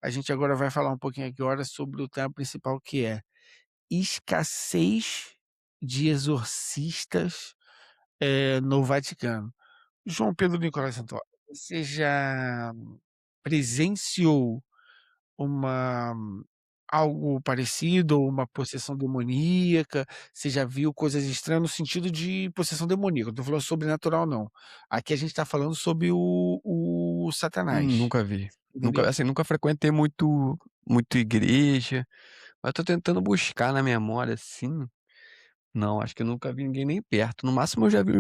A gente agora vai falar um pouquinho aqui agora sobre o tema principal que é escassez de exorcistas, no Vaticano. João Pedro Nicolau Santoro, você já presenciou uma algo parecido ou uma possessão demoníaca? Você já viu coisas estranhas no sentido de possessão demoníaca, não tô falando sobrenatural não. Aqui a gente tá falando sobre o Satanás, Nunca vi. Nunca, entendeu? assim, nunca frequentei muito igreja, mas tô tentando buscar na memória, assim. Não, acho que eu nunca vi ninguém nem perto. No máximo eu já vi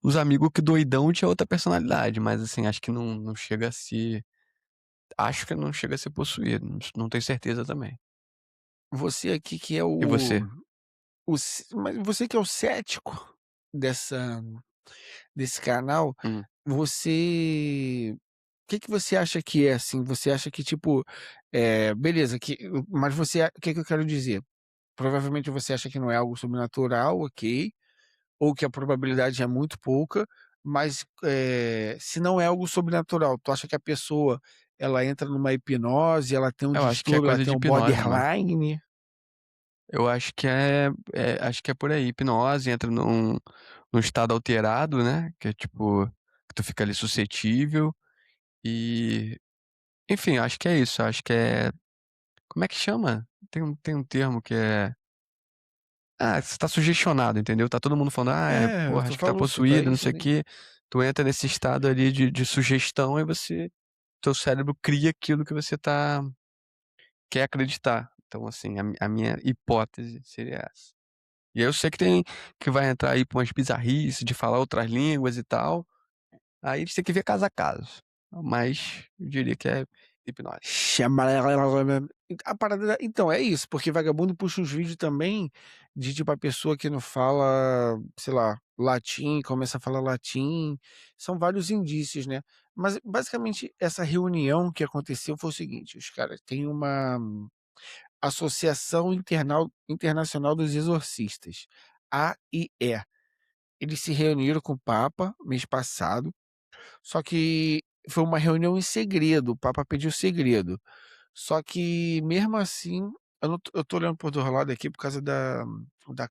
os amigos que doidão tinha outra personalidade, mas assim, acho que não chega a ser. Acho que não chega a ser possuído. Não tenho certeza também. Você aqui que é E você? mas você que é o cético dessa desse canal, Hum. você que você acha que é, assim? Você acha que tipo, beleza, mas você o que eu quero dizer? Provavelmente você acha que não é algo sobrenatural, ok, ou que a probabilidade é muito pouca, mas, se não é algo sobrenatural, tu acha que a pessoa, ela entra numa hipnose, ela tem um Eu acho que é distúrbio, ela coisa tem de um hipnose, mano. borderline? Eu acho que acho que é por aí. Hipnose entra num estado alterado, né? Que é tipo, que tu fica ali suscetível. E, enfim, acho que é isso. Acho que é. Como é que chama? Tem um termo que é. Ah, você tá sugestionado, entendeu? Tá todo mundo falando, É, porra, tu acho que tá falou sobre possuído, não isso sei o ali. quê. Tu entra nesse estado ali de sugestão e teu cérebro cria aquilo que você quer acreditar. Então, assim, a minha hipótese seria essa. E aí eu sei que vai entrar aí pra umas bizarrices de falar outras línguas e tal. Aí a gente tem que ver caso a caso. Mas eu diria que é hipnose. A parada então, é isso, porque vagabundo puxa uns vídeos também de, tipo, a pessoa que não fala, sei lá, latim, começa a falar latim, são vários indícios, né. Mas, basicamente, essa reunião que aconteceu foi o seguinte: os caras têm uma Associação Internacional dos Exorcistas, AIE. Eles se reuniram com o Papa mês passado, só que foi uma reunião em segredo, o Papa pediu segredo. Só que mesmo assim, eu tô olhando pro outro lado aqui por causa da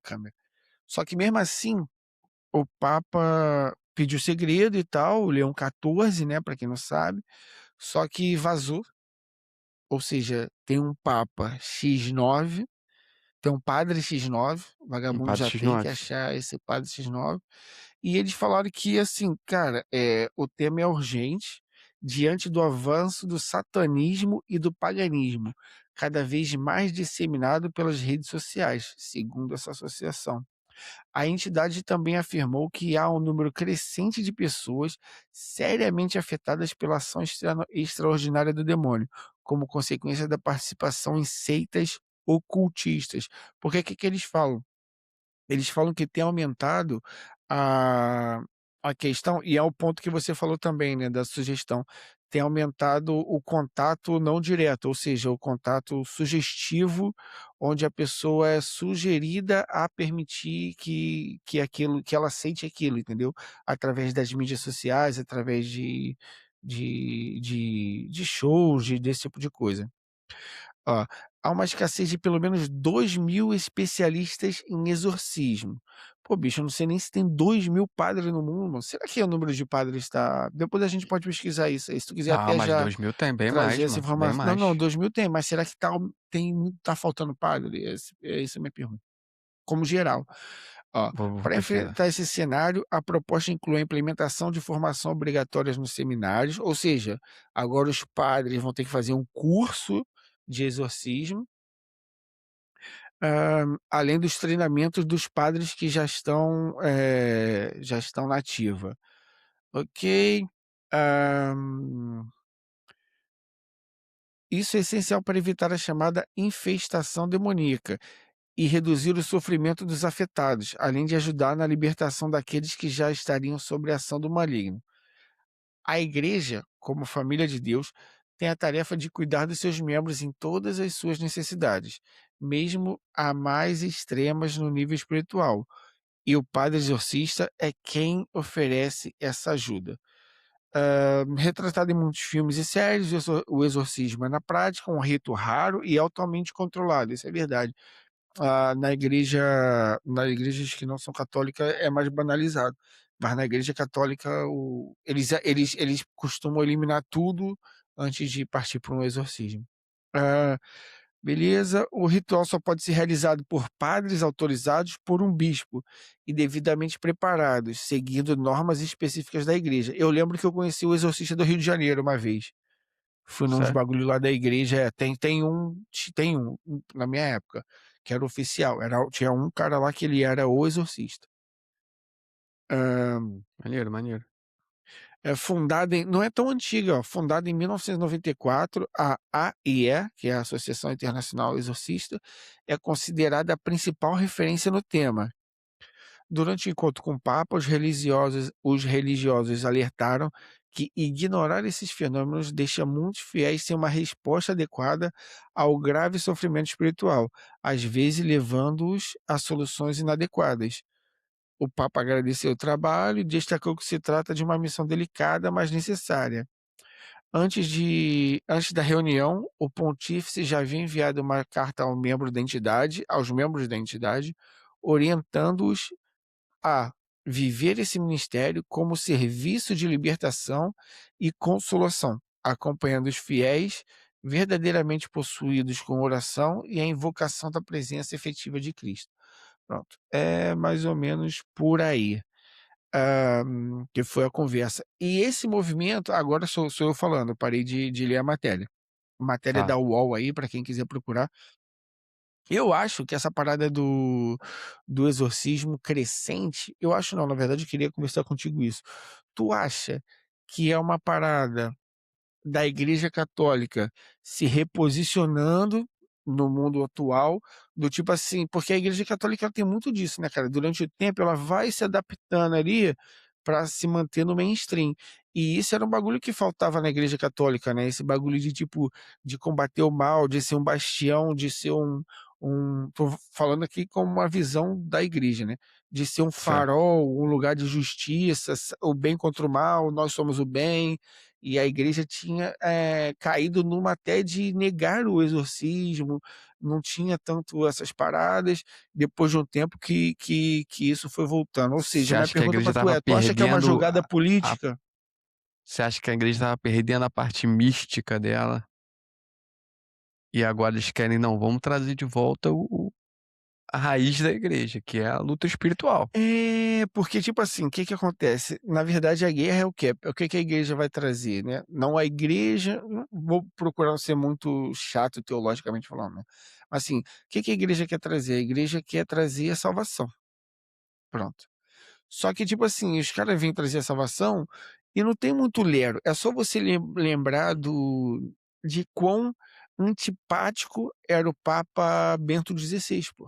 câmera. Só que mesmo assim, o Papa pediu segredo e tal, o Leão XIV, né, pra quem não sabe, só que vazou, ou seja, tem um Papa X9, tem um padre X9, o Um vagabundo padre já tem que X9. achar esse padre X9. E eles falaram que, assim, cara, o tema é urgente diante do avanço do satanismo e do paganismo, cada vez mais disseminado pelas redes sociais, segundo essa associação. A entidade também afirmou que há um número crescente de pessoas seriamente afetadas pela ação extraordinária do demônio, como consequência da participação em seitas ocultistas. Porque o que que eles falam? Eles falam que tem aumentado a a questão, e é o ponto que você falou também, né, da sugestão, tem aumentado o contato não direto, ou seja, o contato sugestivo, onde a pessoa é sugerida a permitir que ela sente aquilo, entendeu? Através das mídias sociais, através de shows, desse tipo de coisa. Ó, há uma escassez de pelo menos 2.000 especialistas em exorcismo. Pô, bicho, eu não sei nem se tem 2.000 padres no mundo. Será que o número de padres está? Depois a gente pode pesquisar isso aí, se tu quiser Ah, até mas já 2000 tem bem trazer mais, essa mano. Bem informação. Não, não, mais. 2.000 tem, mas será que tá faltando padre? Essa é a minha pergunta. Como geral. Ó, Vou para pesquisar. enfrentar esse cenário, a proposta inclui a implementação de formação obrigatórias nos seminários, ou seja, agora os padres vão ter que fazer um curso de exorcismo, além dos treinamentos dos padres que já estão na ativa. Ok. hã, Isso é essencial para evitar a chamada infestação demoníaca e reduzir o sofrimento dos afetados, além de ajudar na libertação daqueles que já estariam sob a ação do maligno. A igreja, como família de Deus, tem a tarefa de cuidar dos seus membros em todas as suas necessidades, mesmo a mais extremas no nível espiritual. E o padre exorcista é quem oferece essa ajuda. Retratado em muitos filmes e séries, o exorcismo é na prática um rito raro e altamente controlado, isso é verdade. Na igrejas que não são católicas é mais banalizado, mas na igreja católica eles costumam eliminar tudo antes de partir para um exorcismo. Ah, beleza, o ritual só pode ser realizado por padres autorizados por um bispo e devidamente preparados, seguindo normas específicas da igreja. Eu lembro que eu conheci o exorcista do Rio de Janeiro uma vez. Fui nos Sério? bagulho lá da igreja, tem um na minha época, que era oficial, tinha um cara lá que ele era o exorcista. Hã, Maneiro, maneiro. é fundada em não é tão antiga, ó, fundada em 1994, a AIE, que é a Associação Internacional Exorcista, é considerada a principal referência no tema. Durante o encontro com o Papa, os religiosos alertaram que ignorar esses fenômenos deixa muitos fiéis sem uma resposta adequada ao grave sofrimento espiritual, às vezes levando-os a soluções inadequadas. O Papa agradeceu o trabalho e destacou que se trata de uma missão delicada, mas necessária. Antes da reunião, o pontífice já havia enviado uma carta aos membros da entidade, orientando-os a viver esse ministério como serviço de libertação e consolação, acompanhando os fiéis verdadeiramente possuídos com oração e a invocação da presença efetiva de Cristo. Pronto, é mais ou menos por aí, que foi a conversa. E esse movimento, agora sou eu falando, eu parei de ler a matéria. Matéria da Fala. UOL aí, para quem quiser procurar. Eu acho que essa parada do exorcismo crescente, eu acho não, na verdade eu queria conversar contigo isso. Tu acha que é uma parada da Igreja Católica se reposicionando no mundo atual, do tipo assim, porque a Igreja Católica ela tem muito disso, né, cara? Durante o tempo ela vai se adaptando ali para se manter no mainstream. E isso era um bagulho que faltava na Igreja Católica, né? Esse bagulho de tipo de combater o mal, de ser um bastião, de ser tô falando aqui como uma visão da igreja, né? De ser um Certo. farol, um lugar de justiça, o bem contra o mal, nós somos o bem, e a igreja tinha caído numa até de negar o exorcismo, não tinha tanto essas paradas, depois de um tempo que isso foi voltando. Ou seja, Você minha acha que a pergunta igreja para tu estava é: tu acha que é uma perdendo jogada a política? você acha que a igreja estava perdendo a parte mística dela, e agora eles querem: "Não, vamos trazer de volta o a raiz da igreja, que é a luta espiritual". É, porque, tipo assim, o que que acontece? Na verdade, a guerra é o quê? É o que que a igreja vai trazer, né? Não a igreja, vou procurar não ser muito chato teologicamente falando, né? Mas assim, o que que a igreja quer trazer? A igreja quer trazer a salvação. Pronto. Só que, tipo assim, os caras vêm trazer a salvação e não tem muito lero. É só você lembrar de quão antipático era o Papa Bento XVI, pô.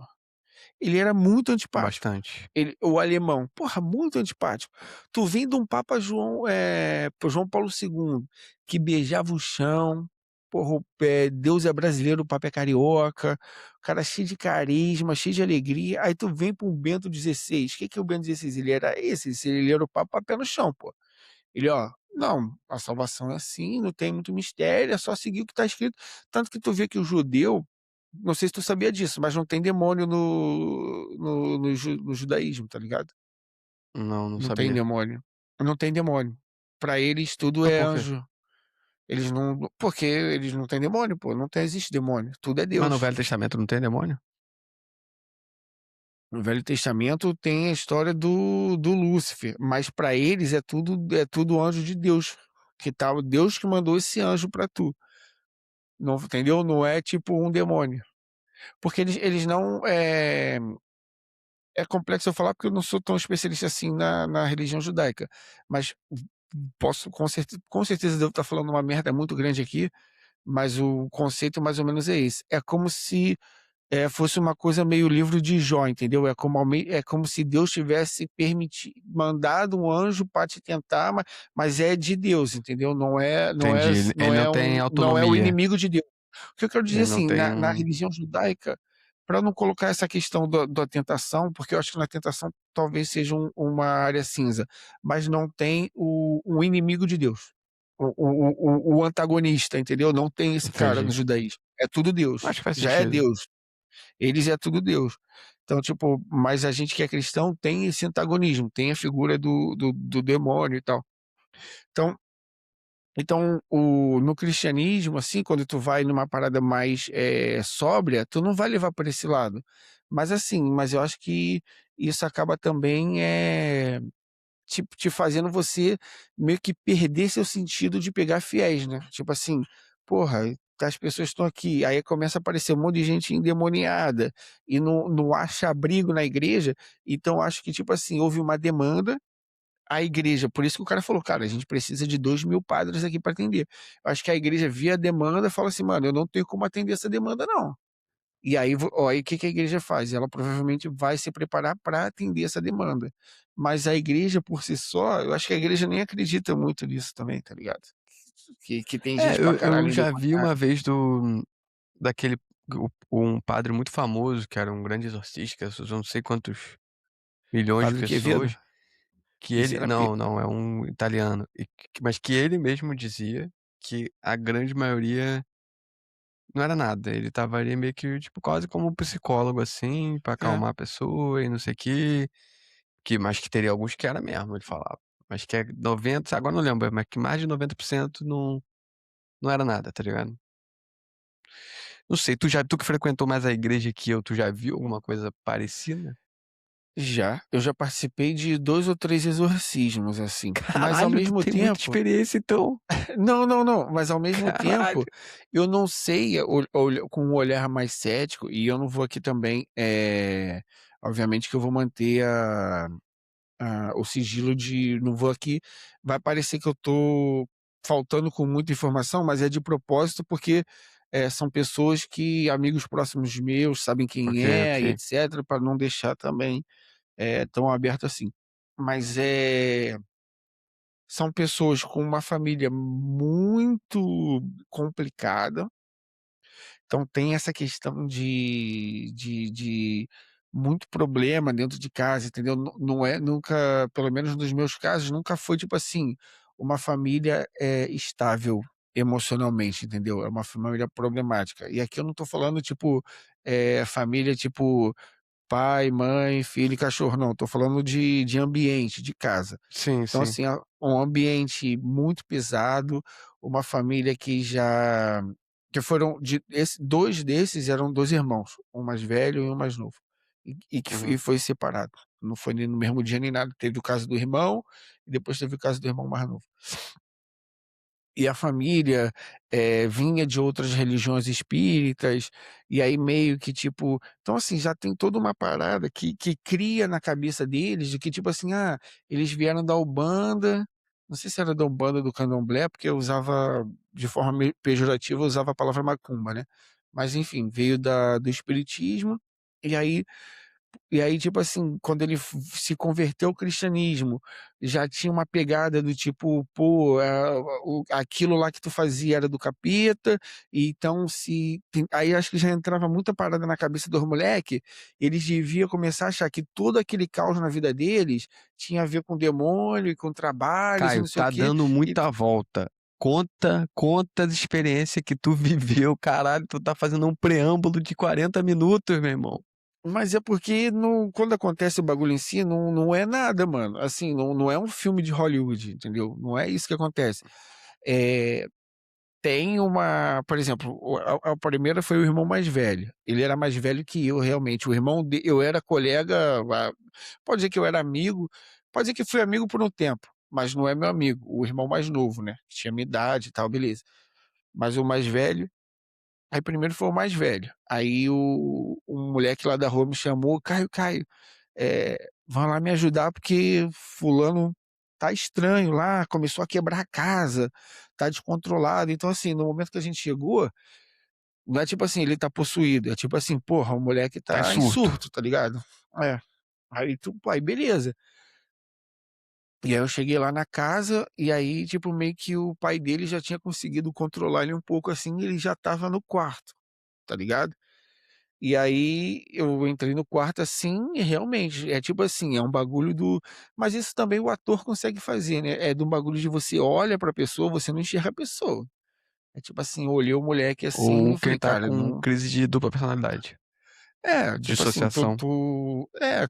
Ele era muito antipático. Bastante. O alemão, porra, muito antipático. Tu vem de um Papa João Paulo II, que beijava o chão, porra, Deus é brasileiro, o Papa é carioca, o cara cheio de carisma, cheio de alegria, aí tu vem para um Bento XVI, o que que é o Bento XVI? Ele era ele era o Papa pé no chão, pô. Ele: "Ó, não, a salvação é assim, não tem muito mistério, é só seguir o que está escrito". Tanto que tu vê que o judeu, não sei se tu sabia disso, mas não tem demônio no judaísmo, tá ligado? Não, não Não tem sabia. demônio. Não tem demônio. Pra eles tudo Mas é por quê? anjo. Eles não porque eles não têm demônio, pô, não tem existe demônio, tudo é Mas no Deus. Velho Testamento não tem demônio? No Velho Testamento tem a história do Lúcifer, mas pra eles é tudo anjo de Deus, que tá Deus que mandou esse anjo pra tu. Não, entendeu? Não é tipo um demônio. Porque eles não. É complexo eu falar porque eu não sou tão especialista assim na religião judaica. Mas posso, com certeza, devo estar falando uma merda muito grande aqui. Mas o conceito mais ou menos é esse. É como se fosse uma coisa meio livro de Jó, entendeu? É como se Deus tivesse mandado um anjo para te tentar, mas é de Deus, entendeu? Não é, não é, Entendi, ele não não é tem não é o autonomia, inimigo de Deus. O que eu quero dizer ele não assim, tem na um religião judaica para não colocar essa questão da tentação, porque eu acho que na tentação talvez seja uma área cinza, mas não tem o inimigo de Deus, o antagonista, entendeu? Não tem esse cara no Entendi. judaísmo, é tudo Deus, Acho que faz já é sentido. Deus, eles é tudo Deus. Então, tipo, mas a gente que é cristão tem esse antagonismo, tem a figura do demônio e tal. Então no cristianismo, assim, quando tu vai numa parada mais, sóbria, tu não vai levar por esse lado. Mas assim, mas eu acho que isso acaba também, te fazendo você meio que perder seu sentido de pegar fiéis, né. Tipo assim, porra, as pessoas estão aqui, aí começa a aparecer um monte de gente endemoniada e não acha abrigo na igreja, então acho que, tipo assim, houve uma demanda, a igreja, por isso que o cara falou: "Cara, a gente precisa de 2.000 padres aqui para atender". Eu acho que a igreja via a demanda e fala assim: "Mano, eu não tenho como atender essa demanda não". E aí aí o que que a igreja faz? Ela provavelmente vai se preparar para atender essa demanda. Mas a igreja por si só, eu acho que a igreja nem acredita muito nisso também, tá ligado? Que tem É, gente pra eu caralho já vi uma endemoniada. vez daquele um padre muito famoso, que era um grande exorcista, que assustou não sei quantos milhões de Padre Quevedo? pessoas, que Esse ele era pi não, é um italiano, mas que ele mesmo dizia que a grande maioria não era nada, ele estava ali meio que, tipo, quase como um psicólogo, assim, pra é. acalmar a pessoa e não sei o quê, mas que teria alguns que era mesmo, ele falava. Mas que é 90, agora não lembro, mas que mais de 90% não era nada, tá ligado? Não sei, tu que frequentou mais a igreja que eu, tu já viu alguma coisa parecida? Já, eu já participei de 2 ou 3 exorcismos, assim, mas ao Caralho, tu mesmo tem muita tempo experiência então. não, não, não, mas ao mesmo Caralho. tempo, eu não sei, com um olhar mais cético, e eu não vou aqui também, obviamente que eu vou manter o sigilo de não vou aqui vai parecer que eu tô faltando com muita informação, mas é de propósito, porque, são pessoas que amigos próximos meus sabem Ok, quem é e ok. etcétera, pra não deixar também, tão aberto assim. Mas, são pessoas com uma família muito complicada, então tem essa questão de muito problema dentro de casa, entendeu? Não é nunca, pelo menos nos meus casos, nunca foi tipo assim, uma família, estável emocionalmente, entendeu? É uma família problemática. E aqui eu não tô falando tipo, família tipo pai, mãe, filho e cachorro, não, tô falando de ambiente, de casa. Sim, Então, sim. assim, um ambiente muito pesado, uma família que foram 2 desses eram 2 irmãos, um mais velho e um mais novo, e Uhum. foi separado, não foi nem no mesmo dia nem nada, teve o caso do irmão, e depois teve o caso do irmão mais novo. E a família, vinha de outras religiões espíritas, e aí meio que tipo então assim, já tem toda uma parada que cria na cabeça deles de que tipo assim, eles vieram da Umbanda, não sei se era da Umbanda ou do Candomblé, porque eu usava de forma meio pejorativa, eu usava a palavra macumba, né. Mas enfim, veio do espiritismo, e aí tipo assim, quando ele se converteu ao cristianismo, já tinha uma pegada do tipo, pô, aquilo lá que tu fazia era do capeta, e então aí acho que já entrava muita parada na cabeça dos moleque, eles deviam começar a achar que todo aquele caos na vida deles tinha a ver com demônio e com trabalhos e Caio, não sei o tá quê, dando e muita volta. Conta as experiência que tu viveu, caralho, tu tá fazendo um preâmbulo de 40 minutos, meu irmão. mas é porque quando acontece o bagulho em si, não é nada, mano, assim, não é um filme de Hollywood, entendeu? Não é isso que acontece. Eh, tem por exemplo, a primeira foi o irmão mais velho, ele era mais velho que eu realmente, o irmão de eu era colega, pode dizer que eu era amigo, pode dizer que fui amigo por um tempo, mas não é meu amigo, o irmão mais novo, né, que tinha minha idade e tal, beleza. Mas o mais velho aí primeiro foi o mais velho, aí um moleque lá da rua me chamou: "Caio, Caio, vão lá me ajudar porque fulano tá estranho lá, começou a quebrar a casa, tá descontrolado". Então, assim, no momento que a gente chegou, não é tipo assim, ele tá possuído, é tipo assim, porra, o moleque Tá em tá em surto. surto, tá ligado? É. Aí beleza. E aí eu cheguei lá na casa, e aí, tipo, meio que o pai dele já tinha conseguido controlar ele um pouco assim, e ele já estava no quarto, tá ligado? E aí eu entrei no quarto, assim, e realmente, é tipo assim, é um bagulho do mas isso também o ator consegue fazer, né, é de um bagulho de você olha pra pessoa, você não enxerga a pessoa. É tipo assim, eu olhei o moleque assim, Ou eu quem falei: tá "Cara, com não". crise de dupla personalidade, Tipo assim, dissociação.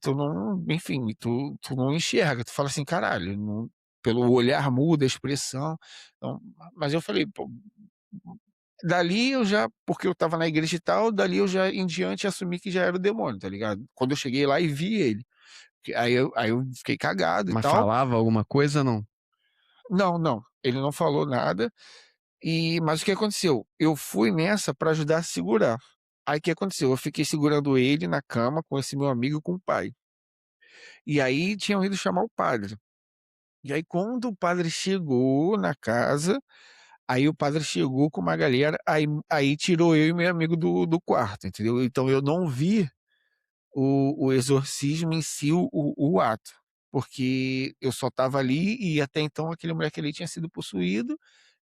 tu não enfim, tu não enxerga, tu fala assim: "Caralho, não", pelo olhar muda, a expressão, então mas eu falei: "Pô", dali eu já porque eu estava na igreja e tal, dali eu já em diante assumi que já era o demônio, tá ligado. Quando eu cheguei lá e vi ele, que aí eu fiquei cagado e Mas tal. falava alguma coisa, não? Não, não, ele não falou nada, mas o que aconteceu? Eu fui nessa pra ajudar a segurar. Aí o que aconteceu? Eu fiquei segurando ele na cama com esse meu amigo e com o pai. E aí tinham ido chamar o padre. E aí quando o padre chegou na casa, aí o padre chegou com uma galera, aí tirou eu e meu amigo do quarto, entendeu. Então eu não vi o exorcismo em si, o ato, porque eu só estava ali e até então aquele moleque ali tinha sido possuído,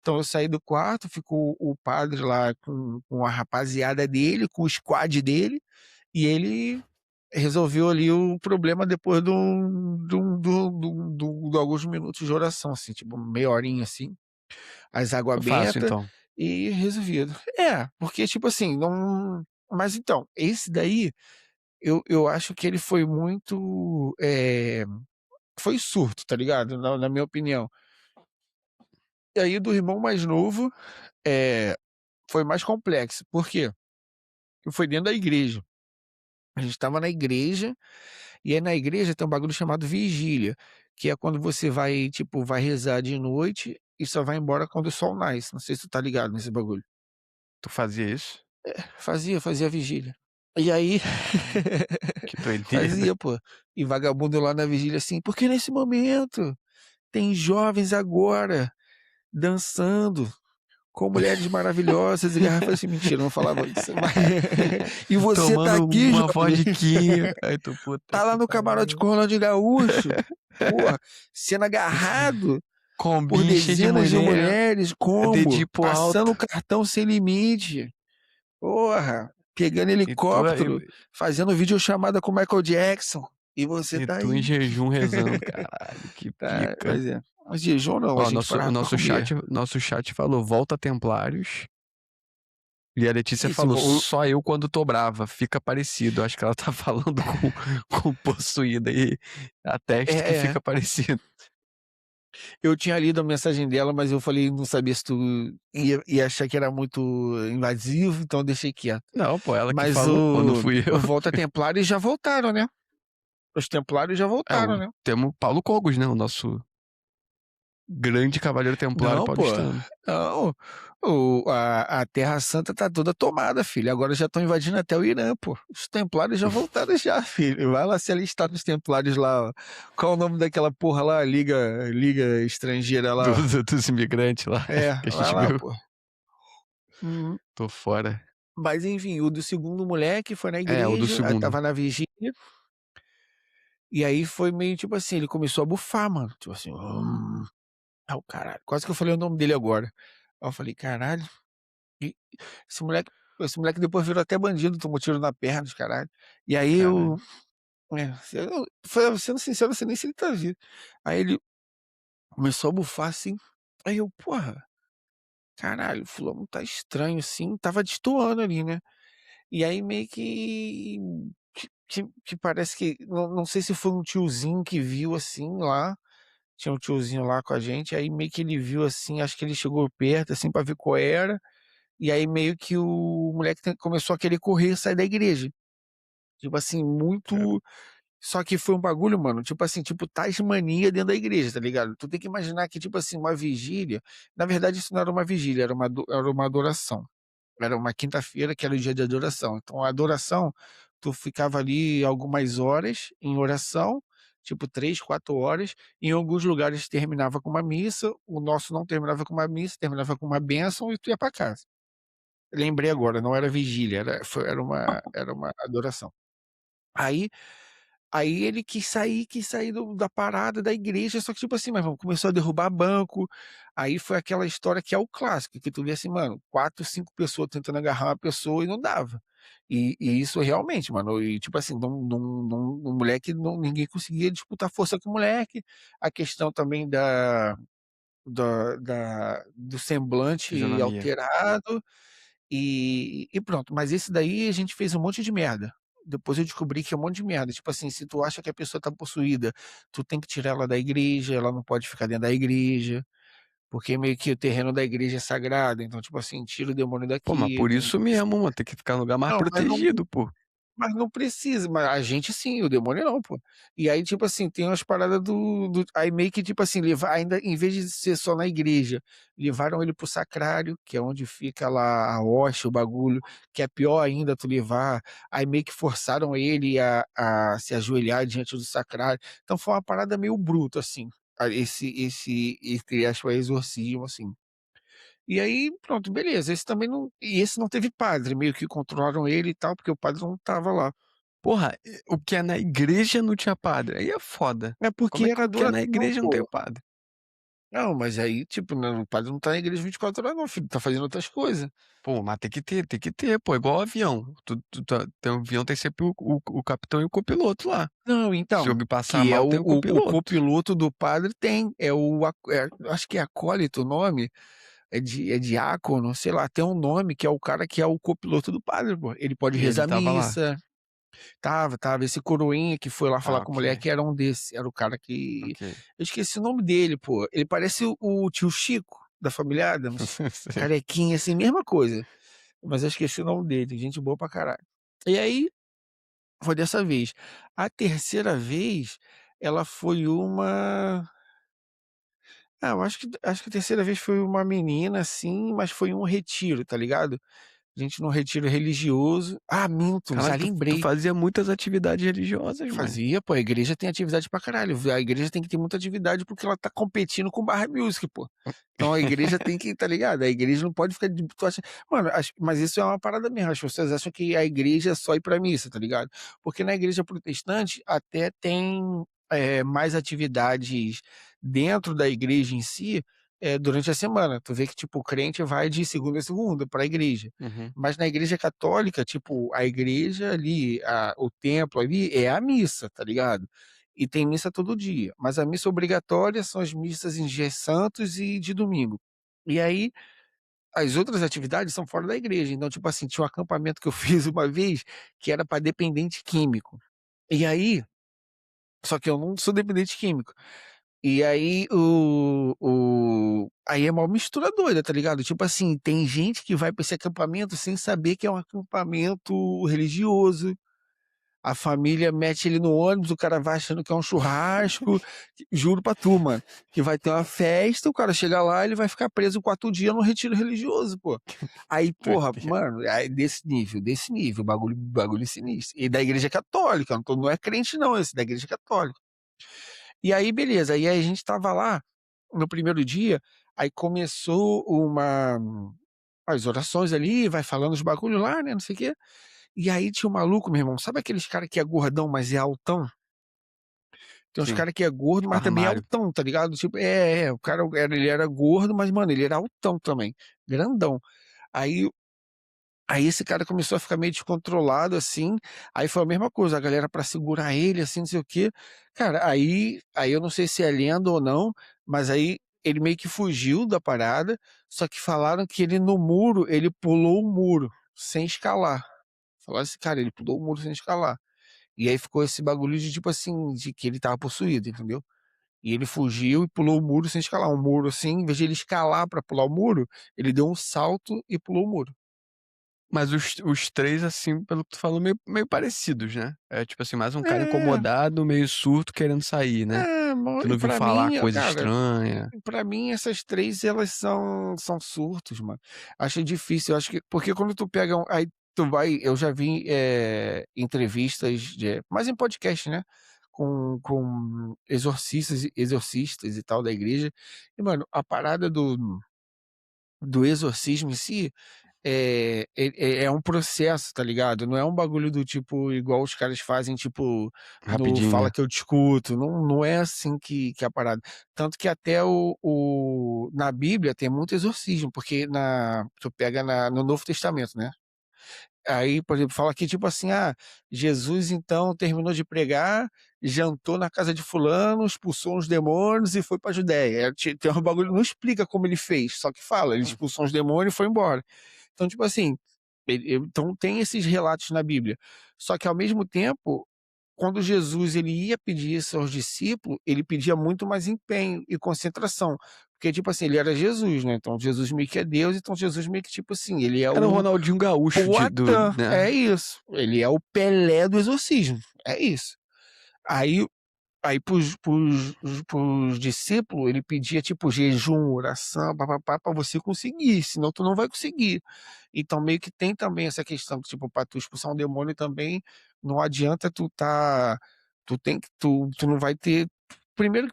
então eu saí do quarto, ficou o padre lá com a rapaziada dele, com o squad dele, e ele resolveu ali o problema depois de alguns minutos de oração, assim, tipo meia horinha, assim, as água Foi fácil, benta então. e resolvido. É, porque tipo assim, não mas então, esse daí, eu acho que ele foi muito, foi surto, tá ligado, na minha opinião. E aí do irmão mais novo, eh, foi mais complexo, por quê? Porque foi dentro da igreja. A gente estava na igreja, e aí na igreja tem um bagulho chamado vigília, que é quando você vai, tipo, vai rezar de noite e só vai embora quando o sol nasce, não sei se tu tá ligado nesse bagulho. Tu fazia isso? Fazia vigília. E aí Caralho, que doideira. fazia, pô. E vagabundo lá na vigília assim: "Porque nesse momento tem jovens agora dançando com mulheres maravilhosas", e garrafa assim, mentira, eu não falava isso, mas "e você tá Tomando aqui uma jovem, vodquinha. Aí tu, puta tá lá que no camarote pariu. com o Ronaldinho Gaúcho, porra, sendo agarrado por Combinho cheio de dezenas de mulher, mulheres, como? dedinho pro Passando o alto. cartão sem limite, porra, pegando E tu, helicóptero, fazendo videochamada com o Michael Jackson, e você e tá tu em aí". jejum rezando. Caralho, que Tá, pica. pois é. Mas jejum não, a Ó, gente o parava pra nosso comer. chat falou, volta Templários. E a Letícia Isso, falou, só eu quando tô brava, fica parecido. Acho que ela tá falando com possuída e atesta que é, fica parecido. eu tinha lido a mensagem dela, mas eu falei, não sabia se tu ia achar que era muito invasivo, então eu deixei quieto. Não, pô, ela que Mas falou, pô, não fui eu. o Volta Templários já voltaram, né? Os Templários já É, voltaram, né? temos Paulo Cogos, né? O nosso grande cavaleiro templário Não, pô, paulistano. não. A Terra Santa tá toda tomada, filho. Agora já estão invadindo até o Irã, pô. Os Templários já voltaram já, filho. Vai lá se alistar nos Templários lá, ó. Qual o nome daquela porra lá? Liga Estrangeira lá. Dos imigrantes lá É, que a vai gente lá, viu. pô. Uhum. Tô fora. Mas enfim, o do segundo moleque foi na É, o do igreja, aí segundo. tava na vigília, e aí foi meio tipo assim, ele começou a bufar, mano. Tipo assim, o caralho. Quase que eu falei o nome dele agora. Aí eu falei, caralho, e esse moleque, esse moleque depois virou até bandido, tomou tiro na perna, os caralho. E aí Caralho. sendo sincero, não sei nem se ele tá vivo. Aí ele começou a bufar assim. Aí eu, porra, caralho, o fulano tá estranho assim, tava destoando ali, né? E aí meio que parece que não sei se foi um tiozinho que viu, assim, lá, tinha um tiozinho lá com a gente, aí meio que ele viu, assim, acho que ele chegou perto, assim, pra ver qual era, e aí meio que o moleque começou a querer correr, sair da igreja. Tipo assim, Cara, muito só que foi um bagulho, mano, tipo assim, tipo Tasmania dentro da igreja, tá ligado? Tu tem que imaginar que, tipo assim, uma vigília na verdade isso não era uma vigília, era uma adoração. Era uma quinta-feira que era o dia de adoração. Então a adoração, tu ficava ali algumas horas em oração, tipo 3, 4 horas, em alguns lugares terminava com uma missa, o nosso não terminava com uma missa, terminava com uma bênção e tu ia pra casa. Lembrei agora, não era vigília, era uma adoração. Aí Aí ele quis sair da parada da igreja, só que tipo assim, mas começou a derrubar banco, aí foi aquela história que é o clássico, que tu vê assim, mano, 4, 5 pessoas tentando agarrar uma pessoa e não dava. E isso realmente, mano, e tipo assim, um moleque, ninguém conseguia disputar força com o moleque, a questão também do semblante Fisionomia. alterado, e pronto. Mas esse daí a gente fez um monte de merda. Depois eu descobri que é um monte de merda. Tipo assim, se tu acha que a pessoa tá possuída, tu tem que tirar ela da igreja, ela não pode ficar dentro da igreja, porque meio que o terreno da igreja é sagrado. Então, tipo assim, tira o demônio Pô, mas daqui. por isso mesmo, mano, tem que ficar no lugar mais Não, protegido, pô. mas não precisa, mas a gente sim, o demônio não, pô. E aí, tipo assim, tem umas paradas aí meio que, tipo assim, levar, ainda, em vez de ser só na igreja, levaram ele pro sacrário, que é onde fica lá a hóstia, o bagulho, que é pior ainda tu levar. Aí meio que forçaram ele a se ajoelhar diante do sacrário. Então foi uma parada meio bruta, assim, entre aspas, exorcismo, assim. E aí, pronto, beleza. Esse também não. E esse não teve padre, meio que controlaram ele e tal, porque o padre não tava lá. Porra, o que é na igreja não tinha padre. Aí é foda. É Como porque é que era o que é na adoração, igreja não tem pô. o padre? Não, mas aí, tipo, né, o padre não tá na igreja 24 horas, não, filho. Tá fazendo outras coisas. Pô, mas tem que ter, pô, igual avião. Tem um avião, tem sempre o capitão e o copiloto lá. Não, Se então, alguém passar que é mal, tem o o copiloto. copiloto do padre tem. Acho que é acólito o nome. É diácono, sei lá, tem um nome que é o cara que é o copiloto do padre, pô. Ele pode E ele rezar tava lá. missa. Tava. Esse coroinha que foi lá falar Ah, com a ok, mulher que era um desse. Era o cara que. ok. Eu esqueci o nome dele, pô. Ele parece o tio Chico, da família Adams. Sei. Carequinha, assim, mesma coisa. Mas eu esqueci o nome dele. Gente boa pra caralho. E aí, foi dessa vez. A terceira vez, ela foi uma. Ah, eu acho que a terceira vez foi uma menina, assim, mas foi um retiro, tá ligado? A gente num retiro religioso. Ah, minto, já Caraca, tu lembrei. fazia muitas atividades religiosas, mano. Fazia, pô, a igreja tem atividade pra caralho. A igreja tem que ter muita atividade porque ela tá competindo com Barra Music, pô. Então a igreja tem que, tá ligado? A igreja não pode ficar tu acha, mano, mas isso é uma parada mesmo. As pessoas acham que a igreja é só ir pra missa, tá ligado? Porque na igreja protestante até tem mais atividades dentro da igreja em si, durante a semana. Tu vê que, tipo, o crente vai de segunda a segunda pra igreja. Uhum. Mas na igreja católica, tipo, a igreja ali, o templo ali é a missa, tá ligado? E tem missa todo dia. Mas a missa obrigatória são as missas em dias santos e de domingo. E aí, as outras atividades são fora da igreja. Então, tipo assim, tinha um acampamento que eu fiz uma vez que era para dependente químico. E aí, só que eu não sou dependente químico. E aí aí é uma mistura doida, tá ligado? Tipo assim, tem gente que vai pra esse acampamento sem saber que é um acampamento religioso. A família mete ele no ônibus, o cara vai achando que é um churrasco. Juro pra tu, mano, que vai ter uma festa, o cara chega lá, ele vai ficar preso 4 dias no retiro religioso, pô. Aí, porra, Doideira. mano, aí desse nível, bagulho sinistro. E da igreja católica, não é crente não, esse da igreja católica. E aí, beleza. Aí a gente tava lá no primeiro dia, aí começou as orações ali, vai falando os bagulho lá, né? Não sei o quê. E aí tinha um maluco, meu irmão. Sabe aqueles cara que é gordão, mas é altão? Tem uns Sim, cara que é gordo, tipo mas também é armário. altão, tá ligado? Tipo, o cara ele era gordo, mas, mano, ele era altão também. Grandão. Aí Aí esse cara começou a ficar meio descontrolado, assim, aí foi a mesma coisa, a galera pra segurar ele, assim, não sei o quê. Cara, aí eu não sei se é lenda ou não, mas aí ele meio que fugiu da parada, só que falaram que ele no muro, ele pulou o muro, sem escalar. Falaram assim, cara, ele pulou o muro sem escalar. E aí ficou esse bagulho de, tipo assim, de que ele tava possuído, entendeu? E ele fugiu e pulou o muro sem escalar. Um muro assim, em vez de ele escalar pra pular o muro, ele deu um salto e pulou o muro. Mas os três, assim, pelo que tu falou, meio parecidos, né? É tipo assim, mais um cara É. incomodado, meio surto, querendo sair, né? Que não viu Pra falar mim, coisa cara, estranha. pra mim essas três elas são surtos, mano. Acho difícil, eu acho que porque quando tu pega aí tu vai, eu já vi entrevistas mas em podcast, né? Com exorcistas e tal da igreja. E mano, a parada do exorcismo em si é um processo, tá ligado? Não é um bagulho do tipo, igual os caras fazem, tipo, no Rapidinho, Fala né. Que Eu Te Escuto, não é assim que é a parada. Tanto que até na Bíblia tem muito exorcismo, porque tu pega no Novo Testamento, né? Aí, por exemplo, fala aqui tipo assim: "Ah, Jesus então terminou de pregar, jantou na casa de fulano, expulsou uns demônios e foi pra Judéia". Tem um bagulho, não explica como ele fez, só que fala, ele expulsou uns demônios e foi embora. Então, tipo assim, então tem esses relatos na Bíblia. Só que ao mesmo tempo, quando Jesus ele ia pedir isso aos discípulos, ele pedia muito mais empenho e concentração. Porque, tipo assim, ele era Jesus, né? Então Jesus meio que é Deus, então Jesus meio que, tipo assim, ele é Era o o Ronaldinho Gaúcho Poatan, né. é isso. Ele é o Pelé do exorcismo, é isso. Aí Aí para os discípulos, ele pedia tipo jejum, oração, pá-pá-pá, pra você conseguir, senão tu não vai conseguir. Então meio que tem também essa questão que, tipo, para tu expulsar um demônio também, não adianta tu não vai ter, primeiro,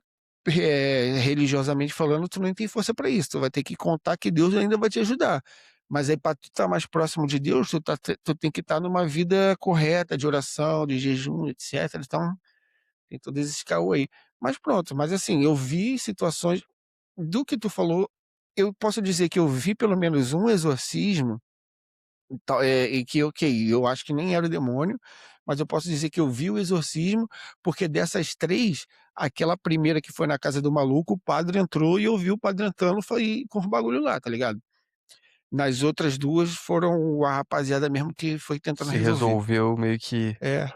religiosamente falando, tu nem tem força para isso, tu vai ter que contar que Deus ainda vai te ajudar. Mas aí para tu estar mais próximo de Deus, tu tem que estar numa vida correta de oração, de jejum, etc. Então tem todos esses caô aí. Mas pronto, mas assim, eu vi situações do que tu falou, eu posso dizer que eu vi pelo menos um exorcismo, e que, ok, eu acho que nem era o demônio, mas eu posso dizer que eu vi o exorcismo, porque dessas 3, aquela primeira que foi na casa do maluco, o padre entrou e eu vi o padre entrando foi com os bagulho lá, tá ligado? Nas outras 2 foram a rapaziada mesmo que foi tentando Se resolver. resolveu meio que É.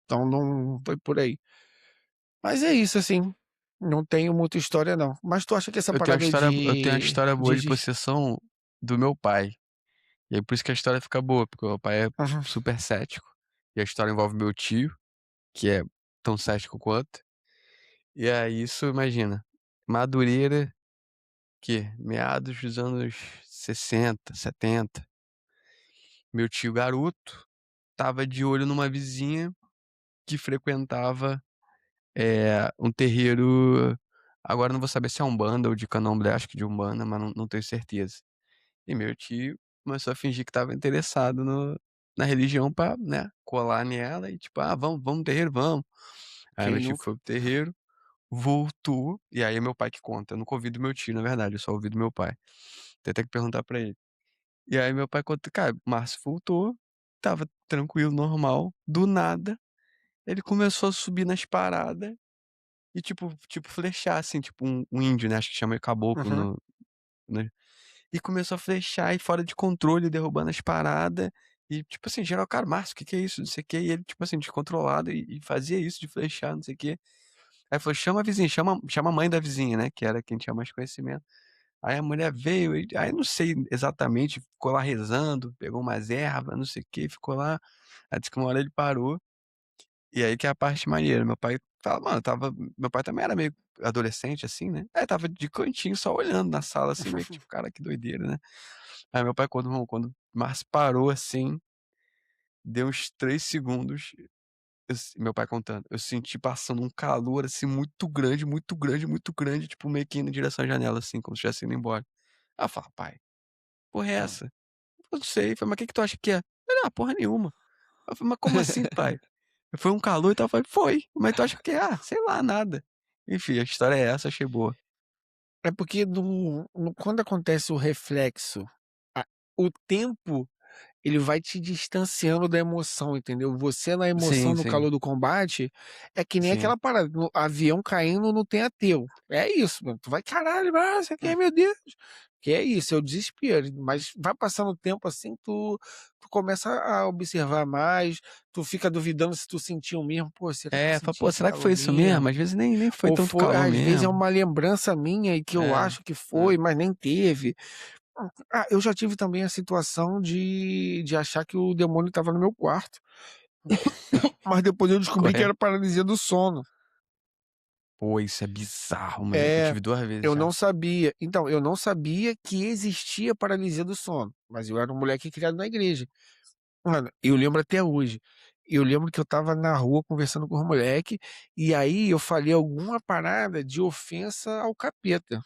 Então não foi por aí. Mas é isso, assim, não tenho muita história não. Mas tu acha que essa parada eu tenho uma de história boa de de de possessão do meu pai. E aí por isso que a história fica boa, porque o meu pai é aham, super cético, e a história envolve meu tio, que é tão cético quanto. E aí isso imagina, Madureira, que meados dos anos 60, 70. Meu tio garoto estava de olho numa vizinha que frequentava, um terreiro, agora não vou saber se é Umbanda ou de Candomblé, acho que de Umbanda, mas não tenho certeza. E meu tio começou a fingir que estava interessado na religião pra, né, colar nela e tipo: "Ah, vamos no terreiro? Vamos". Aí meu quem tio nunca? foi pro terreiro, voltou, e aí é meu pai que conta, eu nunca ouvi do meu tio, na verdade, eu só ouvi do meu pai. Tem até que perguntar pra ele. E aí meu pai conta: "Cara, Márcio voltou, estava tranquilo, normal, do nada, ele começou a subir nas paradas e tipo flechar, assim, tipo um índio, né, acho que chama caboclo Uhum. no né, e começou a flechar e fora de controle, derrubando as paradas e, tipo assim, geral: "Cara, Márcio, que é isso? Não sei o quê", e ele, tipo assim, descontrolado e fazia isso de flechar, não sei o quê. Aí falou: "Chama a vizinha, chama a mãe da vizinha", né, que era quem tinha mais conhecimento. Aí a mulher veio e aí não sei exatamente, ficou lá rezando, pegou umas erva, não sei o quê, ficou lá. Aí disse que uma hora ele parou, e aí que é a parte maneira, meu pai fala mano, meu pai também era meio adolescente, assim, né, aí estava de cantinho só olhando na sala, assim, meio que tipo: "Cara, que doideira, né". Aí meu pai quando o Márcio parou, assim, deu uns 3 segundos, meu pai contando, eu senti passando um calor, assim, muito grande, muito grande, muito grande, tipo, meio que indo em direção à janela, assim, como se estivesse indo embora. Aí eu falo: "Pai, porra é essa?" "Eu não sei". Eu falei: "Mas que tu acha que é?" Ele: "Ah, porra nenhuma". Eu falei: "Mas como assim, pai?" "Foi um calor e tal". Eu falei: "Foi, mas tu acha o quê?" "Ah, sei lá, nada". Enfim, a história é essa, achei boa. É porque quando acontece o reflexo, a o tempo ele vai te distanciando da emoção, entendeu? Você na emoção, Sim, no sim, calor do combate, é que nem sim. aquela parada, no avião caindo não tem ateu. É isso, mano. Tu vai: "Caralho, isso aqui, Hum. meu Deus". Que é isso, é o desespero. Mas vai passando o tempo, assim, tu começa a observar mais, tu fica duvidando se tu sentiu mesmo: "Pô, será que eu É, fala: senti "Pô, esse será que calor foi isso mesmo?" mesmo?". Às vezes nem foi Ou tanto foi calor às vezes é mesmo. uma lembrança minha e que eu É, acho que é. foi, mas nem teve. Eu já tive também a situação de achar que o demônio estava no meu quarto, mas depois eu Qual descobri que é? era paralisia do sono. Pô, isso é bizarro, moleque, eu É, tive 2 vezes eu já. não sabia. Então, eu não sabia que existia paralisia do sono, mas eu era um moleque criado na igreja. Mano, eu lembro até hoje. Eu lembro que eu estava na rua conversando com os moleque, e aí eu falei alguma parada de ofensa ao capeta.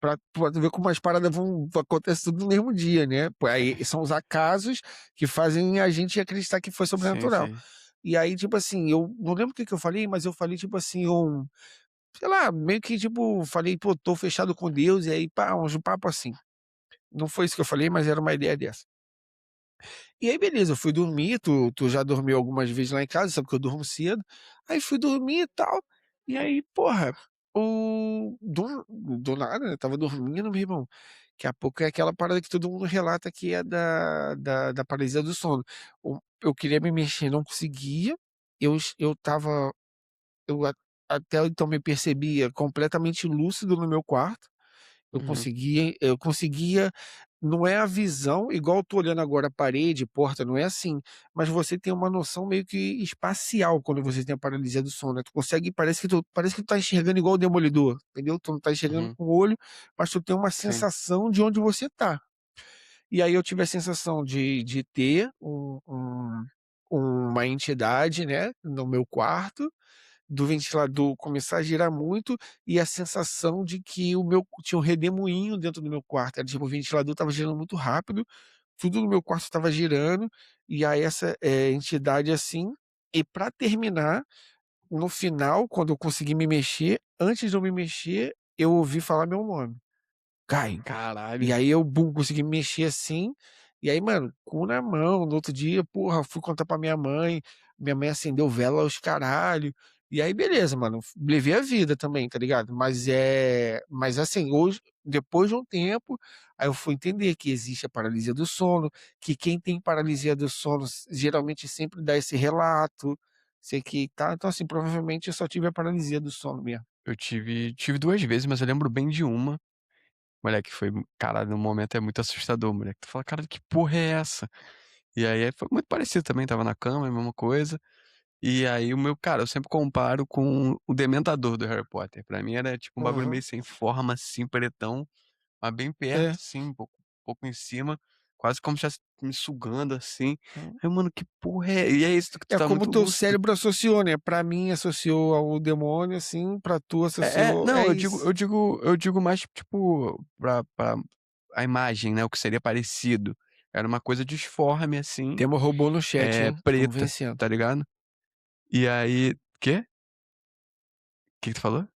pra tu ver como as paradas acontecem tudo no mesmo dia, né. Pô, aí são os acasos que fazem a gente acreditar que foi Sim, sobrenatural. sim. E aí, tipo assim, eu não lembro o que que eu falei, mas eu falei, tipo assim, sei lá, meio que tipo, falei: "Pô, tô fechado com Deus", e aí pá, uns papo assim. Não foi isso que eu falei, mas era uma ideia dessa. E aí beleza, eu fui dormir, tu já dormiu algumas vezes lá em casa, sabe que eu durmo cedo. Aí fui dormir e tal, e aí, porra, do nada, né, estava dormindo, meu irmão, daqui a pouco é aquela parada que todo mundo relata que é da paralisia do sono. Eu queria me mexer, não conseguia, eu estava eu a até então me percebia completamente lúcido no meu quarto, Uhum. eu conseguia não é a visão igual eu tô olhando agora parede, porta, não é assim, mas você tem uma noção meio que espacial quando você tem a paralisia do sono, né, tu consegue parece que tu tá enxergando igual o Demolidor, entendeu? Tu não tá enxergando Uhum. com o olho, mas tu tem uma Sim. sensação de onde você tá. E aí eu tive a sensação de ter uma entidade, né, no meu quarto, do ventilador começar a girar muito, e a sensação de que o meu tinha um redemoinho dentro do meu quarto, era tipo, o ventilador estava girando muito rápido, tudo no meu quarto estava girando, e aí essa, entidade assim, e para terminar, no final, quando eu consegui me mexer, antes de eu me mexer, eu ouvi falar meu nome: "Caio". E Caralho. aí eu, bum, consegui me mexer assim, e aí, mano, cu na mão, no outro dia, porra, fui contar pra minha mãe acendeu vela aos caralho, e aí beleza, mano, levei a vida também, tá ligado. Mas assim, hoje, depois de um tempo, aí eu fui entender que existe a paralisia do sono, que quem tem paralisia do sono geralmente sempre dá esse relato, sei que tá, então assim, provavelmente eu só tive a paralisia do sono mesmo. Eu tive 2 vezes, mas eu lembro bem de uma, moleque, foi cara, no momento é muito assustador, moleque. Tu fala: "Cara, que porra é essa?". E aí foi muito parecido também, estava na cama, a mesma coisa. E aí o meu cara, eu sempre comparo com o Dementador do Harry Potter. Pra mim era tipo um bagulho Aham. meio sem forma, assim, pretão, mas bem perto, É. assim, um pouco em cima, quase como se estivesse me sugando, assim. Hum. Aí, mano, que porra é e é isso, tu É tá como o muito teu lúcido. cérebro associou, né, pra mim associou ao demônio, assim, pra tu associou Não, é eu digo isso. eu digo eu digo mais, tipo, pra a imagem, né, o que seria parecido. Era uma coisa disforme, assim, Temos robô no chat, hein, estamos preta, vencendo. tá ligado? E aí quê? Que tu falou?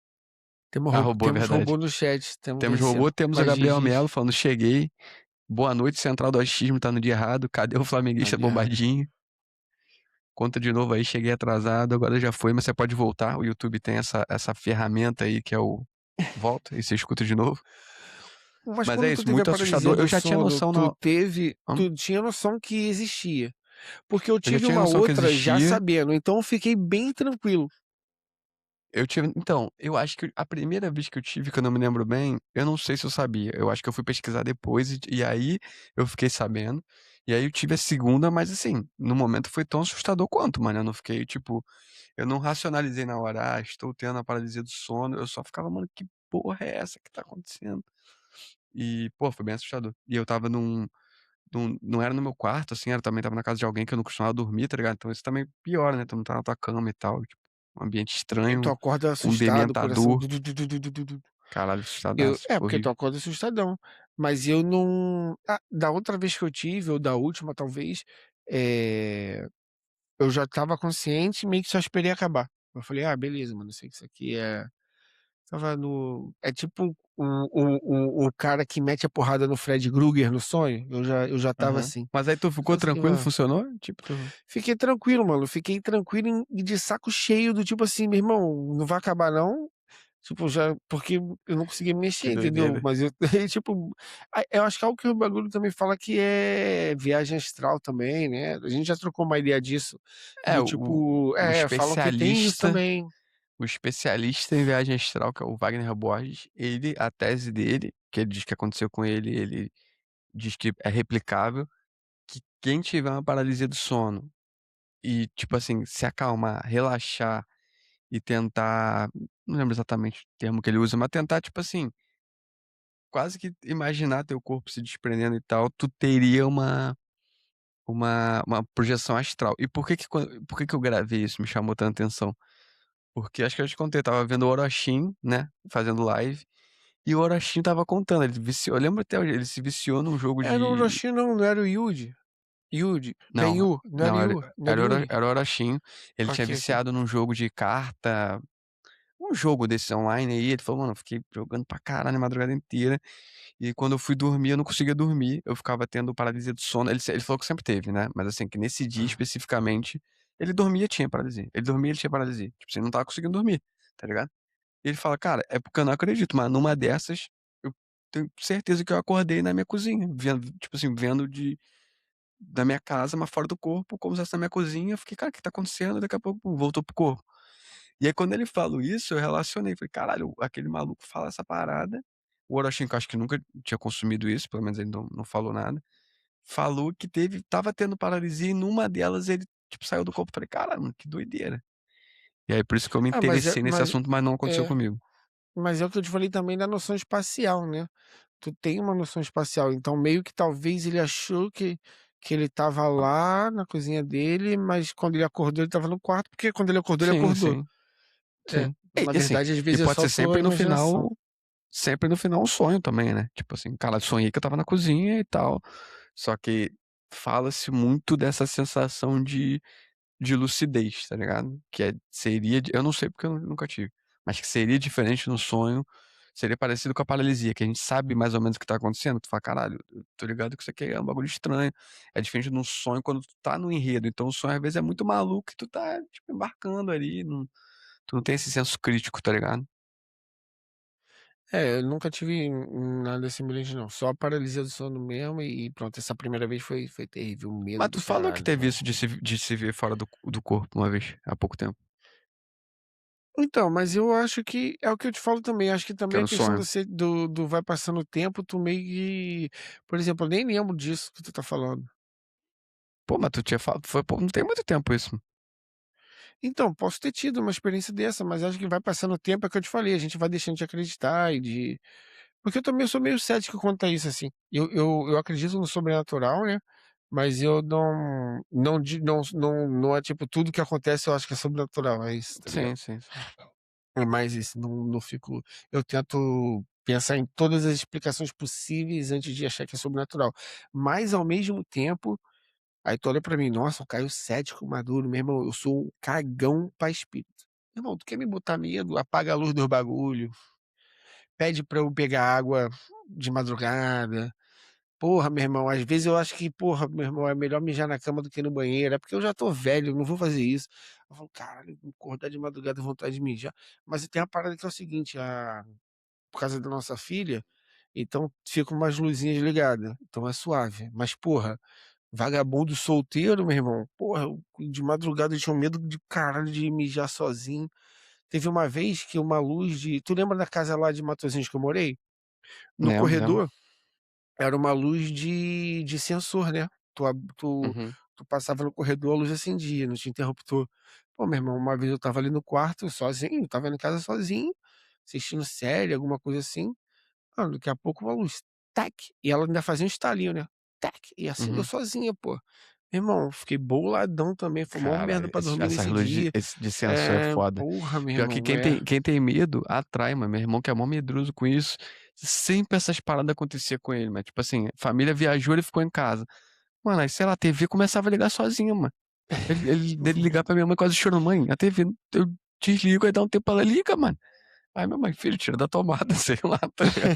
Ah, robô, Temos robô verdade. no chat, estamos Temos robô, vencendo. temos o Mais Gabriel GGs. Melo falando: "Cheguei. Boa noite, Central do Achismo tá no dia errado. Cadê o Tá flamenguista de errado. bombadinho? Conta de novo aí, cheguei atrasado, agora já foi, mas você pode voltar". O YouTube tem essa ferramenta aí que é o volta e você escuta de novo. Mas Mas é quando tu isso, teve a muito paralisia assustador. Eu do já tinha sono, noção na hã? tu tinha noção que existia? Porque eu Eu já tive tinha uma noção que outra já existia. sabendo, então eu fiquei bem tranquilo. Eu acho que a primeira vez que eu tive, que eu não me lembro bem, eu não sei se eu sabia. Eu acho que eu fui pesquisar depois e aí eu fiquei sabendo. E aí eu tive a segunda, mas assim, no momento foi tão assustador quanto, mano. Eu não fiquei, tipo, eu não racionalizei na hora: "Ah, estou tendo a paralisia do sono". Eu só ficava: "Mano, que porra é essa que tá acontecendo?". E, pô, foi bem assustador. E eu estava não era no meu quarto, assim, era também estava na casa de alguém que eu não costumava dormir, tá ligado? Então isso também piora, né, tu não tá na tua cama e tal, tipo, um ambiente E tu estranho, acorda um assustado, coração dementador. du du du du du du du. Caralho, assustadaço, Porque tu horrível. acorda assustadão, mas eu não da outra vez que eu tive, ou da última talvez, eh, eu já estava consciente, meio que só esperei acabar. Eu falei: "Ah, beleza, mano, eu sei que isso aqui estava no", é tipo o cara que mete a porrada no Fred Krueger no sonho, eu já estava Aham. assim. Mas aí tu ficou Então assim, tranquilo, ah, funcionou? Tipo, tu fiquei tranquilo, mano, fiquei tranquilo e de saco cheio do tipo assim: "Meu irmão, não vai acabar não?". Tipo, já porque eu não conseguia me que mexer, entendeu? doideira. Mas eu aí, tipo, eu acho que é algo que o bagulho também fala que é viagem astral também, né, a gente já trocou uma ideia disso, É, do o tipo o falam que tem isso especialista também. o especialista em viagem astral, que é o Wagner Borges, ele a tese dele, que ele diz que aconteceu com ele, ele diz que é replicável, que quem tiver uma paralisia do sono e, tipo assim, se acalmar, relaxar e tentar não lembro exatamente o termo que ele usa, mas tentar, tipo assim, quase que imaginar teu corpo se desprendendo e tal, tu teria uma projeção astral. E por que que eu gravei isso, me chamou tanta atenção? Porque acho que eu te contei, eu estava vendo o Orochim, né, fazendo live, E o Orochim estava contando, ele viciou, eu lembro até hoje, ele se viciou num jogo Era o de Orochi não, não era o Yuji. Yuji, não, Ben-Yu, não era não, era Yu, não era era o Oro Yuri? era o Orochim, ele tinha Ok, ok. viciado num jogo de carta, um jogo desse online aí, ele falou: "Mano, eu fiquei jogando pra caralho a madrugada inteira, e quando eu fui dormir, eu não conseguia dormir, eu ficava tendo paralisia do sono", ele falou que sempre teve, né, mas assim, que nesse dia Aham. especificamente, ele dormia, tinha paralisia, ele dormia, ele tinha paralisia, tipo assim, não estava conseguindo dormir, tá ligado? E ele fala: "Cara, é porque eu não acredito, mas numa dessas, eu tenho certeza que eu acordei na minha cozinha, vendo, tipo assim, vendo da minha casa, mas fora do corpo, como se fosse na minha cozinha". Eu fiquei: "Cara, o que tá acontecendo?". Daqui a pouco, pum, voltou pro corpo. E aí quando ele falou isso, eu relacionei, falei: "Caralho, aquele maluco fala essa parada". O Orochim, que eu acho que nunca tinha consumido isso, pelo menos ele não falou nada, falou que estava tendo paralisia e numa delas ele, tipo, saiu do corpo. Falei: "Caralho, mano, que doideira". E aí por isso que eu me Ah, mas é interessei nesse mas assunto, mas não aconteceu é, comigo. mas é o que eu te falei também da noção espacial, né. Tu tem uma noção espacial, então meio que talvez ele achou que ele estava lá na cozinha dele, mas quando ele acordou ele estava no quarto, porque quando ele acordou, ele Sim, acordou. sim, É, sim. na E assim, verdade, às e vezes é pode só ser sua imaginação. sempre no final um sonho também, né, tipo assim: "Cara, sonhei que eu estava na cozinha e tal". Só que fala-se muito dessa sensação de lucidez, tá ligado? Que seria, eu não sei porque eu nunca tive, mas que seria diferente no sonho, seria parecido com a paralisia, que a gente sabe mais ou menos o que tá acontecendo, tu fala: "Caralho, eu tô ligado que isso aqui é um bagulho estranho". É diferente no sonho quando tu tá no enredo, então o sonho às vezes é muito maluco e tu tá, tipo, embarcando ali, tu não tem esse senso crítico, tá ligado? É, eu nunca tive nada semelhante não, só a paralisia do sono mesmo e pronto, essa primeira vez foi terrível, um medo Mas do tu falou que caralho, teve mano. isso de se ver fora do corpo uma vez, há pouco tempo, Então, mas eu acho que é o que eu te falo também, acho que que também era a o questão sonho. do vai passando o tempo, tu meio que por exemplo, eu nem lembro disso que tu tá falando. Pô, mas tu tinha falado, foi, pô, não tem muito tempo isso. Então, posso ter tido uma experiência dessa, mas acho que vai passando o tempo, é o que eu te falei, a gente vai deixando de acreditar e de porque eu também sou meio cético quanto a isso, assim. Eu acredito no sobrenatural, né, mas eu não é tipo tudo que acontece eu acho que é sobrenatural, é isso, tá ligado? Sim, sim, sim. É mais isso, não fico eu tento pensar em todas as explicações possíveis antes de achar que é sobrenatural. Mas ao mesmo tempo, aí tu olha pra mim: "Nossa, o Caio cético, maduro, meu irmão, eu sou um cagão pra espírito". Irmão, tu quer me botar medo, apaga a luz do bagulho, pede pra eu pegar água de madrugada. Porra, meu irmão, às vezes eu acho que, porra, meu irmão, é melhor mijar na cama do que no banheiro, é porque eu já tô velho, eu não vou fazer isso. Eu falo: "Caralho, acordar de madrugada, vontade de mijar". Mas tem uma parada que é o seguinte, por causa da nossa filha, então ficam umas luzinhas ligadas, então é suave. Mas, porra, vagabundo solteiro, meu irmão, porra, eu de madrugada eu tinha um medo de caralho de mijar sozinho. Teve uma vez que uma luz de tu lembra da casa lá de Matosinhos que eu morei? No Lembro, lembro. corredor, era uma luz de sensor, né. Tu ab tu Uhum. tu passava no corredor, a luz acendia, não tinha interruptor. Pô, meu irmão, uma vez eu estava ali no quarto sozinho, estava em casa sozinho, assistindo série, alguma coisa assim. Mano, daqui a pouco uma luz, tac, e ela ainda fazia um estalinho, né, tac, e acendeu Uhum. sozinha, pô. Meu irmão, fiquei boladão também, foi maior merda Cara, pra dormir essas nesse luzes dia. de sensor é foda. Porra, meu Pior que irmão, é. quem tem medo atrai, mano. Meu irmão que é mó medroso com isso, sempre essas paradas acontecia com ele, mas tipo assim, família viajou, ele ficou em casa. Mano, aí sei lá, a TV começava a ligar sozinha, mano. Dele ligar pra minha mãe quase chorando: "Mãe, a TV, eu desligo, aí dá um tempo, ela liga, mano". Aí minha mãe: "Filho, tira da tomada", sei lá, tá ligado.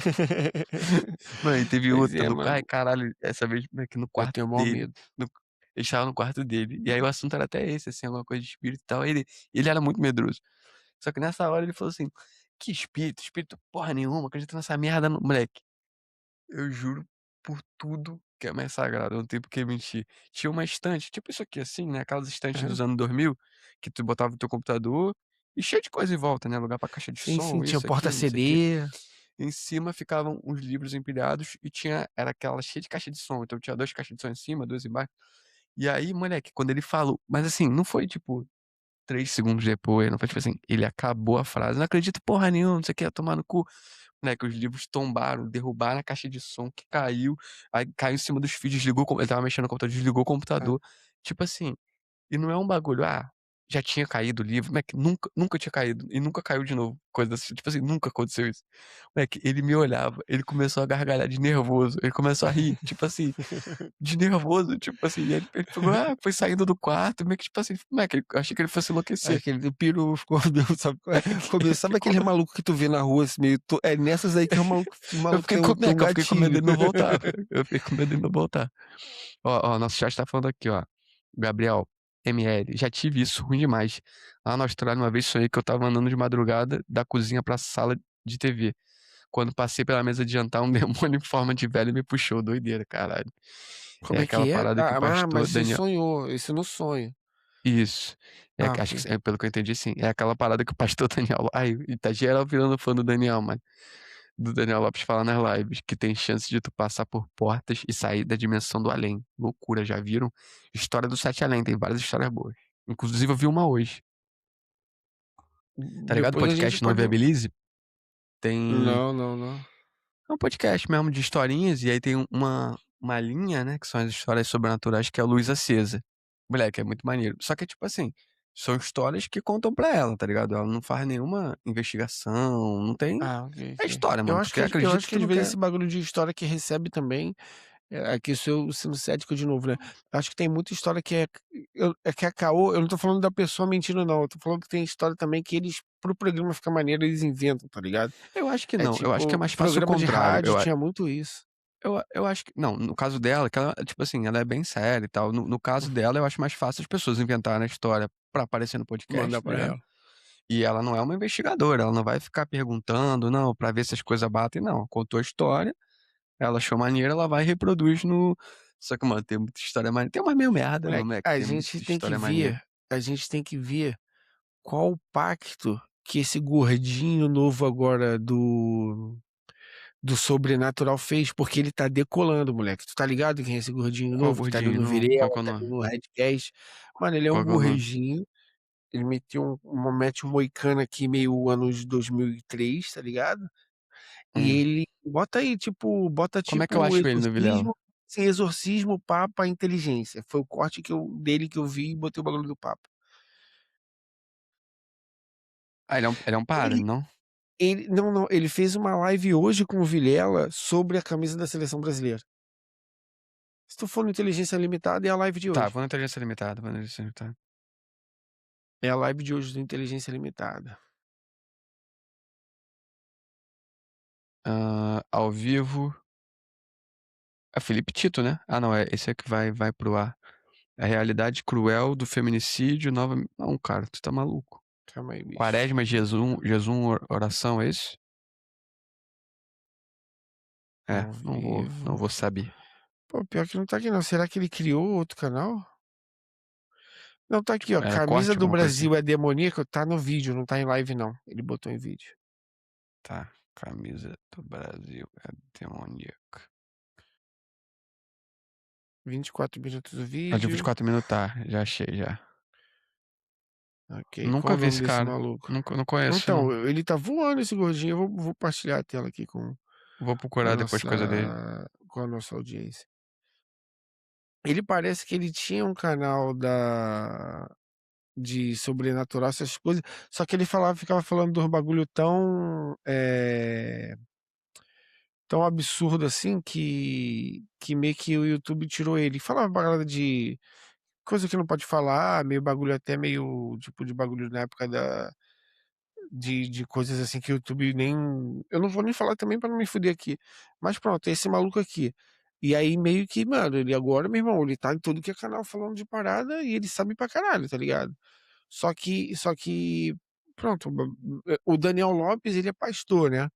Mano, e teve Pois outra é, no, ai, mano, caralho, essa vez, moleque, no eu quarto tenho o maior dele, medo. no ele estava no quarto dele, e aí o assunto era até esse, assim, alguma coisa de espírito e tal, aí ele era muito medroso. Só que nessa hora ele falou assim: "Que espírito? Espírito porra nenhuma, acredito nessa merda não", moleque, eu juro por tudo que é mais sagrado, não tem por que mentir. Tinha uma estante, tipo isso aqui, assim, né, aquelas estantes Aham. dos anos 2000, que tu botava o teu computador e cheio de coisa em volta, né, lugar pra caixa de Sim, sim, som, tinha o isso, aquilo, não sei o quê. porta-CD. Em cima ficavam uns livros empilhados e era aquela cheia de caixa de som, então tinha 2 caixas de som em cima, 2 embaixo. E aí, moleque, quando ele falou, mas assim, não foi tipo 3 segundos depois, não foi tipo assim, ele acabou a frase: "Não acredito porra nenhuma, não sei o que, tomar no cu". Moleque, os livros tombaram, derrubaram a caixa de som que caiu, aí caiu em cima dos fios, desligou o com ele estava mexendo no computador, desligou o Hã. computador. Tipo assim, e não é um bagulho, já tinha caído o livro, moleque, nunca tinha caído e nunca caiu de novo, coisa assim, tipo assim, nunca aconteceu isso. Moleque, ele me olhava, ele começou a gargalhar de nervoso, ele começou a rir, tipo assim, de nervoso, tipo assim, e ele pegou, foi saindo do quarto, meio que tipo assim, moleque, eu achei que ele fosse enlouquecer. Aquele pirou, ficou sabe qual é? Sabe aquele Ficou maluco que tu vê na rua, assim, meio é nessas aí que é o eu maluco fiquei com tem um moleque, eu fiquei com medo gatilho. dele não voltar, eu fiquei com medo dele não voltar. Ó, nosso chat tá falando aqui, ó. Gabriel, ML, já tive isso, ruim demais. Lá na Austrália, uma vez sonhei que eu tava andando de madrugada da cozinha pra sala de TV. Quando passei pela mesa de jantar, um demônio em forma de velho me puxou. Doideira, caralho. É Como é aquela que é? parada que o pastor Mas você Daniel. sonhou, isso no sonho. Isso. Acho Ok. que, pelo que eu entendi, sim. É aquela parada que o pastor Daniel. Ai, e tá geral virando fã do Daniel, mano. Do Daniel Lopes fala nas lives que tem chance de tu passar por portas e sair da dimensão do além. Loucura, já viram? História do Sete Além, tem várias histórias boas. Inclusive, eu vi uma hoje. Tá ligado? Depois a gente Podcast Não pode. Inviabilize? Tem. Não, não, não. É um podcast mesmo de historinhas, e aí tem uma linha, né? Que são as histórias sobrenaturais, que é a Luz Acesa. Moleque, é muito maneiro. Só que, tipo assim, são histórias que contam pra ela, tá ligado? Ela não faz nenhuma investigação, não tem. Ok, É ok. história, mano. Porque Eu acredito acho que que tu às não vezes quer. esse bagulho de história que recebe também, aqui sou eu sendo cético de novo, né? Acho que tem muita história que é que é caô, eu não tô falando da pessoa mentindo não, eu tô falando que tem história também que eles, pro programa ficar maneiro, eles inventam, tá ligado? Eu acho que É não. Eu acho que é tipo, mais fácil o programa de contrário. rádio tinha muito isso. Eu acho que. Não, no caso dela, que ela, tipo assim, ela é bem séria e tal. No caso dela, eu acho mais fácil as pessoas inventarem a história pra aparecer no podcast, Mandar tá pra ligado? ela. E ela não é uma investigadora, ela não vai ficar perguntando, não, pra ver se as coisas batem, não. Contou a história, ela achou maneira, ela vai e reproduz no. Só que, mano, tem muita história maneira. Tem uma meio merda, não, Moleque, moleque. Tem muita história maneira. a gente tem que ver qual o pacto que esse gordinho novo agora do Sobrenatural fez, porque ele tá decolando, moleque. Tu tá ligado quem é esse gordinho Qual novo que tá ali gordinho? no Não, qual Virela, que é o tá ali nome? no Redcast? Mano, ele é um Qual que é o nome? gordinho. Ele mete um moicano aqui meio anos 2003, tá ligado? E Hum. ele bota Como é que eu tipo acho ele no Vilela? exorcismo, sem exorcismo, Papa, inteligência. Foi o corte dele que eu vi e botei o bagulho do Papa. Ah, ele é um padre, Ele, não? não, não, ele fez uma live hoje com o Vilela sobre a camisa da seleção brasileira. Se tu for no Inteligência Limitada, é a live de Tá, hoje. vou na inteligência limitada, vou na inteligência limitada. É a live de hoje do Inteligência Limitada. Ao vivo. É Felipe Tito, né? Ah, não, esse é que vai pro ar. A realidade cruel do feminicídio, nova. Não, cara, tu tá maluco. Calma aí, bicho. Quaresma, Jesus, oração, é esse? É, Ao não vivo. vou saber. Pô, pior que não tá aqui não. Será que ele criou outro canal? Não, tá aqui, Tipo, ó. é Camisa corte, do alguma coisa assim? Brasil é demoníaco. Tá no vídeo, não tá em live, não. Ele botou em vídeo. Tá, camisa do Brasil é demoníaca. 24 minutos do É de vídeo. 24 minutos, tá, já achei, já. Ok, qual Nunca o vi nome esse desse cara. maluco? Nunca, não conheço, não. Então, ele tá voando esse gordinho. Vou partilhar a tela aqui Vou com a procurar depois coisa dele. nossa audiência. Ele parece que ele tinha um canal de sobrenatural, essas coisas. Só que ele ficava falando de um bagulho tão absurdo assim que meio que o YouTube tirou ele. Falava parada de coisa que não pode falar, meio bagulho até meio tipo de bagulho na época de coisas assim que o YouTube nem. Eu não vou nem falar também pra não me fuder aqui. Mas pronto, esse maluco aqui. E aí meio que, mano, ele agora, meu irmão, ele tá em tudo que é canal falando de parada e ele sabe pra caralho, tá ligado? Pronto, o Daniel Lopes, ele é pastor, né?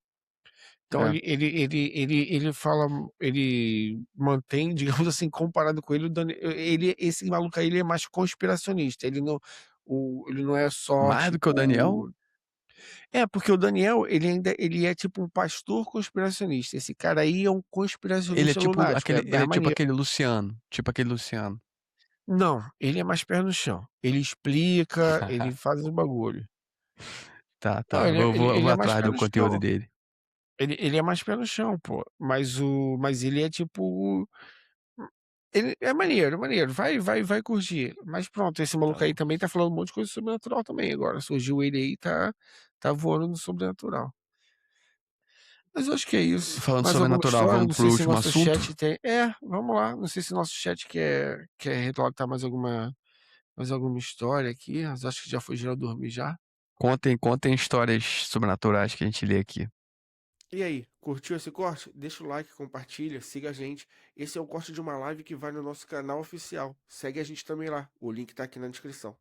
Então É. ele fala, ele mantém, digamos assim, comparado com ele, esse maluco aí, ele é mais conspiracionista. Ele não é só Mais do que o Daniel? tipo, porque o Daniel, ele é tipo um pastor conspiracionista. Esse cara aí é um Ele é conspiracionista tipo lunático, aquele, é ele é tipo maneiro. aquele Luciano. Tipo aquele Luciano. Não, ele é mais pé no chão. Ele explica, ele faz o bagulho. Tá, Não, tá. Vou ele é mais atrás pé do no conteúdo chão. dele. Ele é mais pé no chão, pô. Mas ele é tipo. Ele é maneiro, maneiro. Vai curtir. Mas pronto, esse maluco aí Então, também tá falando um monte de coisa sobrenatural também agora. Surgiu ele aí, tá voando no sobrenatural. Mas eu acho que é isso. falando de Mais alguma sobrenatural, história? vamos Não pro sei se último nosso assunto? chat tem. É, vamos lá. Não sei se nosso chat quer relatar mais alguma história aqui. Mas acho que já foi geral dormir já. Contem histórias sobrenaturais que a gente lê aqui. E aí, curtiu esse corte? Deixa o like, compartilha, siga a gente. Esse é o corte de uma live que vai no nosso canal oficial. Segue a gente também lá. O link tá aqui na descrição.